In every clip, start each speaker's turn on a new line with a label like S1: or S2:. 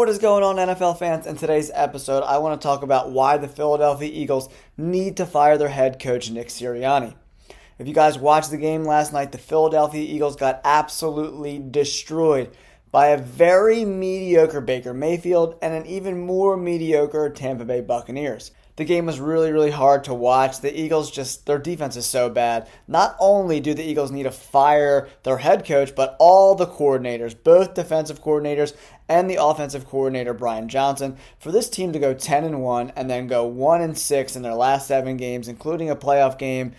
S1: what is going on, NFL fans? In today's episode, I want to talk about why the Philadelphia Eagles need to fire their head coach, Nick Sirianni. If you guys watched the game last night, the Philadelphia Eagles got absolutely destroyed by a very mediocre Baker Mayfield and an even more mediocre Tampa Bay Buccaneers. The game was really hard to watch. The Eagles their defense is so bad. Not only do the Eagles need to fire their head coach, but all the coordinators, both defensive coordinators and the offensive coordinator, Brian Johnson, for this team to go 10-1 and then go 1-6 in their last 7 games, including a playoff game.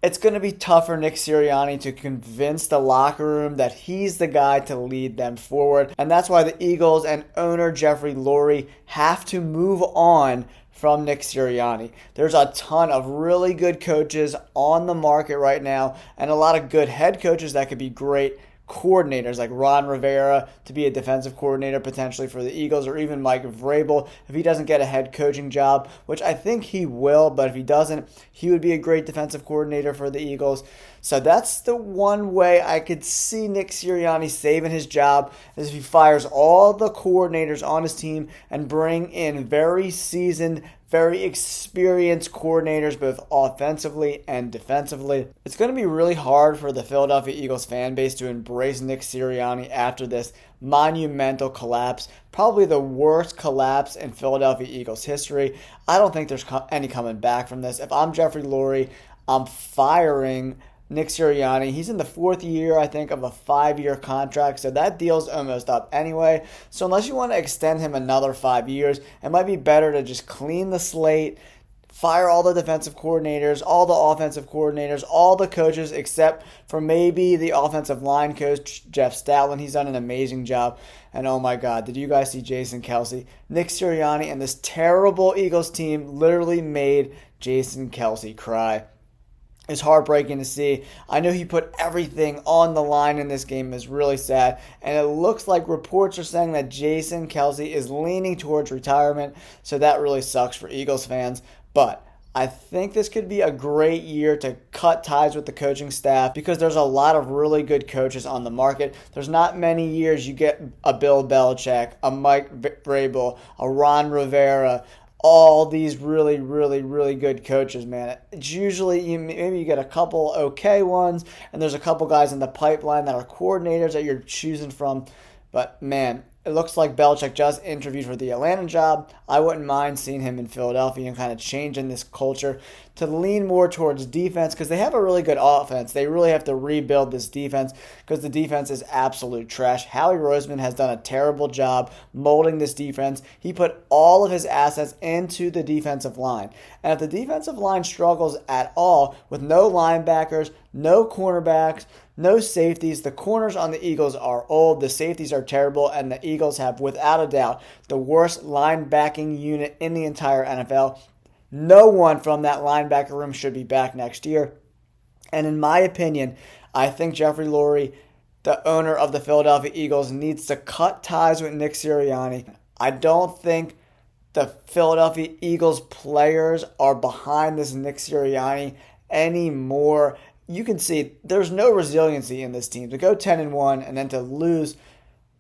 S1: It's going to be tough for Nick Sirianni to convince the locker room that he's the guy to lead them forward. And that's why the Eagles and owner Jeffrey Lurie have to move on from Nick Sirianni. There's a ton of really good coaches on the market right now and a lot of good head coaches that could be great coordinators, like Ron Rivera to be a defensive coordinator potentially for the Eagles, or even Mike Vrabel if he doesn't get a head coaching job, which I think he will, but if he doesn't, he would be a great defensive coordinator for the Eagles. So that's the one way I could see Nick Sirianni saving his job, is if he fires all the coordinators on his team and bring in very seasoned, very experienced coordinators, both offensively and defensively. It's going to be really hard for the Philadelphia Eagles fan base to embrace Nick Sirianni after this monumental collapse, probably the worst collapse in Philadelphia Eagles history. I don't think there's any coming back from this. If I'm Jeffrey Lurie, I'm firing Nick Sirianni. He's in the 4th year, I think, of a 5-year contract, so that deal's almost up anyway. So unless you want to extend him another 5 years, it might be better to just clean the slate, fire all the defensive coordinators, all the offensive coordinators, all the coaches except for maybe the offensive line coach, Jeff Stoutland. He's done an amazing job. And oh my God, did you guys see Jason Kelce? Nick Sirianni and this terrible Eagles team literally made Jason Kelce cry. It's heartbreaking to see. I know he put everything on the line in this game. Is really sad. And it looks like reports are saying that Jason Kelce is leaning towards retirement. So that really sucks for Eagles fans. But I think this could be a great year to cut ties with the coaching staff, because there's a lot of really good coaches on the market. There's not many years you get a Bill Belichick, a Mike Vrabel, a Ron Rivera, all these really good coaches, man. It's usually maybe you get a couple okay ones, and there's a couple guys in the pipeline that are coordinators that you're choosing from. But man, it looks like Belichick just interviewed for the Atlanta job. I wouldn't mind seeing him in Philadelphia and kind of changing this culture to lean more towards defense, because they have a really good offense. They really have to rebuild this defense because the defense is absolute trash. Howie Roseman has done a terrible job molding this defense. He put all of his assets into the defensive line. And if the defensive line struggles at all with no linebackers, no cornerbacks, no safeties, the corners on the Eagles are old, the safeties are terrible, and the Eagles have, without a doubt, the worst linebacking unit in the entire NFL. No one from that linebacker room should be back next year. And in my opinion, I think Jeffrey Lurie, the owner of the Philadelphia Eagles, needs to cut ties with Nick Sirianni. I don't think the Philadelphia Eagles players are behind this Nick Sirianni anymore. You can see there's no resiliency in this team. To go 10-1 and then to lose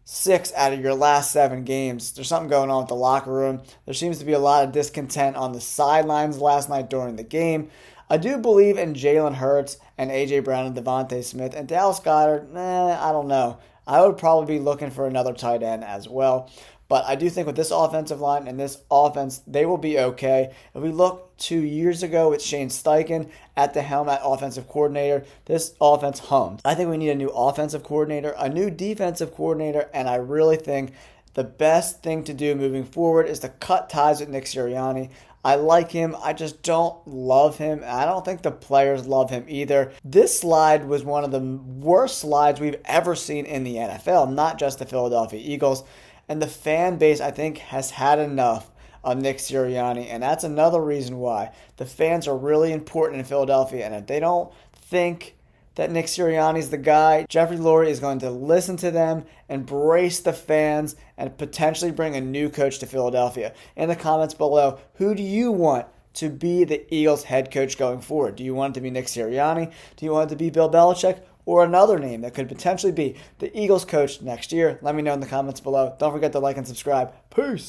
S1: 6 out of your last 7 games, there's something going on with the locker room. There seems to be a lot of discontent on the sidelines last night during the game. I do believe in Jalen Hurts and A.J. Brown and Devontae Smith. And Dallas Goedert, I don't know. I would probably be looking for another tight end as well. But I do think with this offensive line and this offense, they will be okay. If we look 2 years ago with Shane Steichen at the helm at offensive coordinator, this offense hummed. I think we need a new offensive coordinator, a new defensive coordinator, and I really think the best thing to do moving forward is to cut ties with Nick Sirianni. I like him. I just don't love him. I don't think the players love him either. This slide was one of the worst slides we've ever seen in the NFL, not just the Philadelphia Eagles. And the fan base, I think, has had enough of Nick Sirianni. And that's another reason why the fans are really important in Philadelphia. And if they don't think that Nick Sirianni's the guy, Jeffrey Lurie is going to listen to them, embrace the fans, and potentially bring a new coach to Philadelphia. In the comments below, who do you want to be the Eagles head coach going forward? Do you want it to be Nick Sirianni? Do you want it to be Bill Belichick? or another name that could potentially be the Eagles coach next year? Let me know in the comments below. Don't forget to like and subscribe. Peace.